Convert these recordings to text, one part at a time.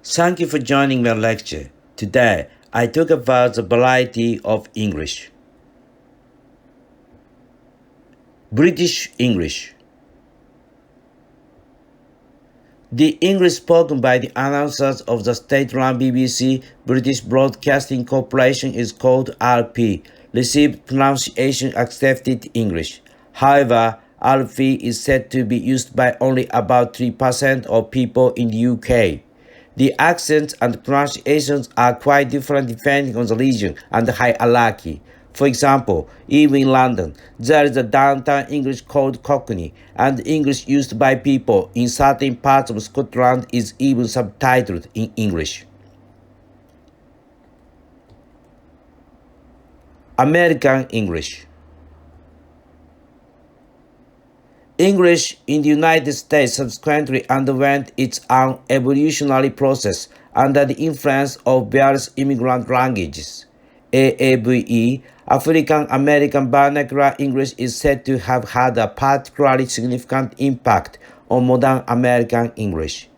Thank you for joining my lecture. Today, I talk about the variety of English. British English. The English spoken by the announcers of the state-run BBC British Broadcasting Corporation is called RP, Received Pronunciation Accepted English. However, RP is said to be used by only about 3% of people in the UK. The accents and pronunciations are quite different depending on the region and the hierarchy. For example, even in London, there is a downtown English called Cockney, and English used by people in certain parts of Scotland is even subtitled in English. American English. English in the United States subsequently underwent its own evolutionary process under the influence of various immigrant languages. AAVE, African American Vernacular English, is said to have had a particularly significant impact on modern American English.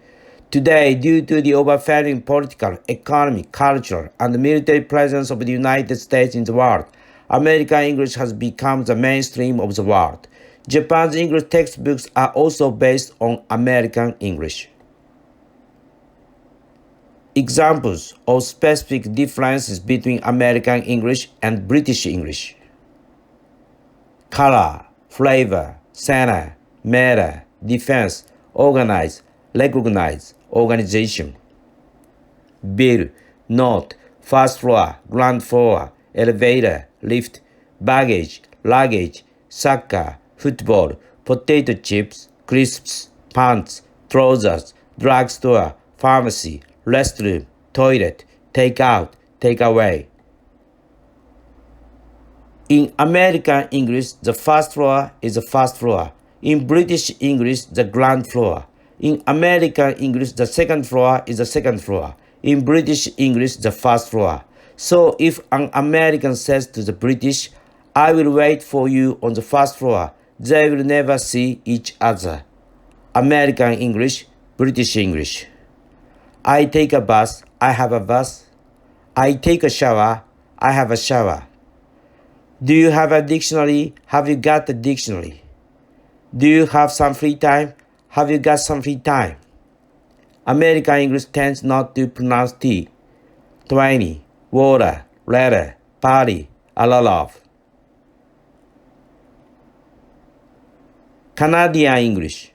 Today, due to the overwhelming political, economic, cultural, and military presence of the United States in the world, American English has become the mainstream of the world. Japan's English textbooks are also based on American English. Examples of specific differences between American English and British English: color, flavor, center, matter, defense, organize, recognize, organization. Bill, note, first floor, ground floor, elevator, lift, baggage, luggage, soccer, football, potato chips, crisps, pants, trousers, drugstore, pharmacy, restroom, toilet, take out, take away. In American English, the first floor is the first floor. In British English, the ground floor. In American English, the second floor is the second floor. In British English, the first floor. So if an American says to the British, "I will wait for you on the first floor," they will never see each other. American English, British English. I take a bus, I have a bus. I take a shower, I have a shower. Do you have a dictionary? Have you got a dictionary? Do you have some free time? Have you got some free time? American English tends not to pronounce T. 20, water, letter, party, a lot of. Canadian English.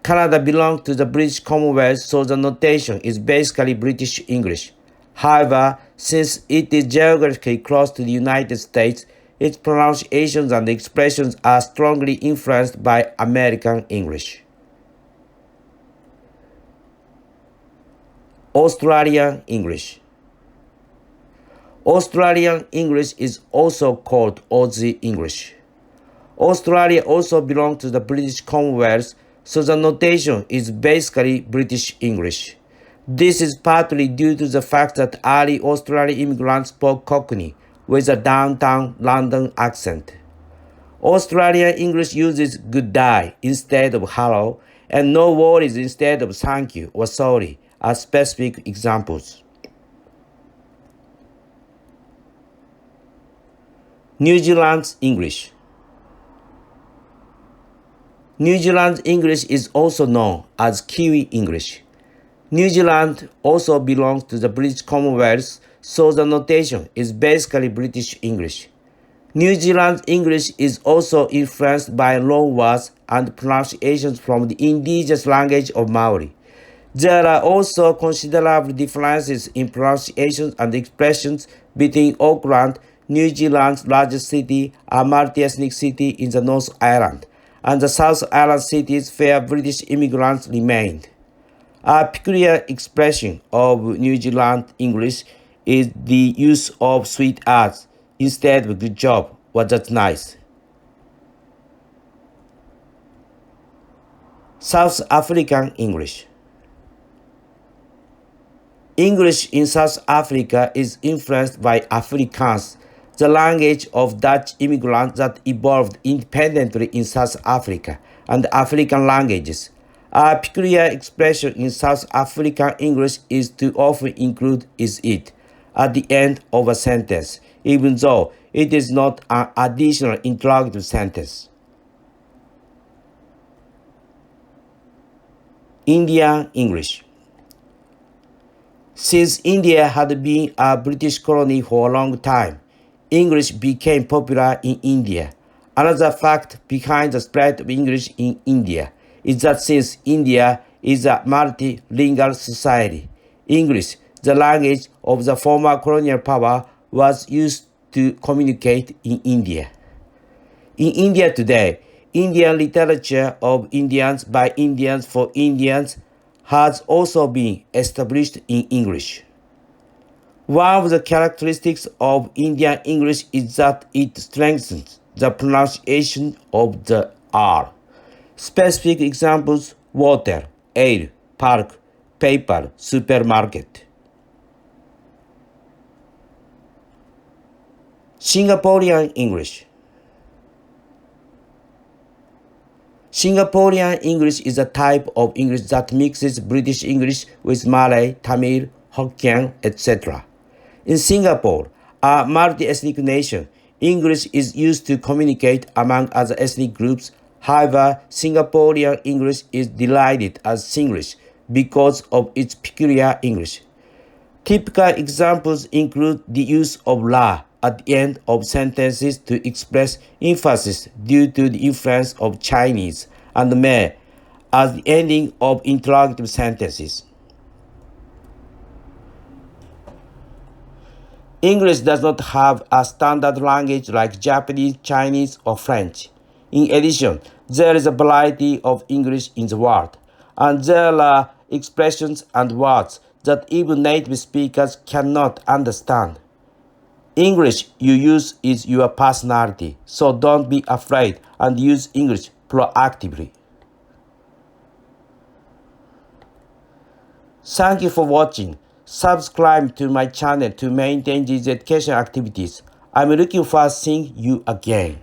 Canada belongs to the British Commonwealth, so the notation is basically British English. However, since it is geographically close to the United States, its pronunciations and expressions are strongly influenced by American English. Australian English. Australian English is also called Aussie English. Australia also belongs to the British Commonwealth, so the notation is basically British English. This is partly due to the fact that early Australian immigrants spoke Cockney with a downtown London accent. Australian English uses good day instead of hello, and no worries instead of thank you or sorry as specific examples. New Zealand's English. New Zealand English is also known as Kiwi English. New Zealand also belongs to the British Commonwealth, so the notation is basically British English. New Zealand English is also influenced by loanwords and pronunciations from the indigenous language of Maori. There are also considerable differences in pronunciations and expressions between Auckland, New Zealand's largest city, a multi-ethnic city in the North Island, and the South Island cities where British immigrants remained. A peculiar expression of New Zealand English is the use of sweethearts instead of good job or that's nice. South African English. English in South Africa is influenced by Afrikaans, the language of Dutch immigrants that evolved independently in South Africa, and African languages. A peculiar expression in South African English is to often include is it at the end of a sentence, even though it is not an additional interrogative sentence. Indian English. Since India had been a British colony for a long time, English became popular in India. Another fact behind the spread of English in India is that since India is a multilingual society, English, the language of the former colonial power, was used to communicate in India. In India today, Indian literature of Indians by Indians for Indians has also been established in English. One of the characteristics of Indian English is that it strengthens the pronunciation of the R. Specific examples: water, air, park, paper, supermarket. Singaporean English. Singaporean English is a type of English that mixes British English with Malay, Tamil, Hokkien, etc. In Singapore, a multi-ethnic nation, English is used to communicate among other ethnic groups. However, Singaporean English is derided as Singlish because of its peculiar English. Typical examples include the use of la at the end of sentences to express emphasis due to the influence of Chinese, and me at the ending of interrogative sentences. English does not have a standard language like Japanese, Chinese, or French. In addition, there is a variety of English in the world, and there are expressions and words that even native speakers cannot understand. English you use is your personality, so don't be afraid and use English proactively. Thank you for watching. Subscribe to my channel to maintain these education activities. I'm looking forward to seeing you again.